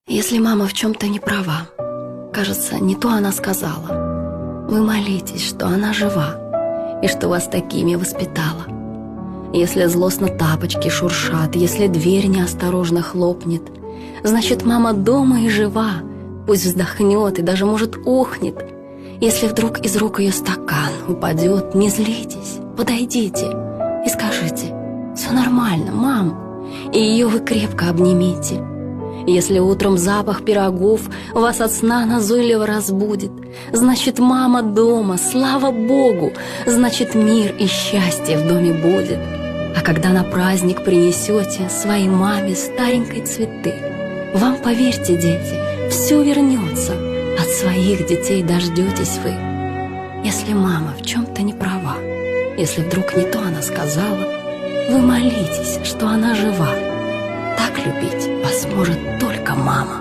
Если мама в чем-то не права, кажется, не то она сказала, вы молитесь, что она жива и что вас такими воспитала. Если злостно тапочки шуршат, если дверь неосторожно хлопнет, значит, мама дома и жива, пусть вздохнет и даже, может, ухнет. Если вдруг из рук ее стакан упадет, не злитесь, подойдите и скажите: «Все нормально, мам», и ее вы крепко обнимите. Если утром запах пирогов вас от сна назойливо разбудит, значит, мама дома, слава Богу, значит, мир и счастье в доме будет. А когда на праздник принесете своей маме старенькой цветы, вам, поверьте, дети, все вернется, от своих детей дождетесь вы. Если мама в чем-то не права, если вдруг не то она сказала, вы молитесь, что она жива. Так любить вас может только мама.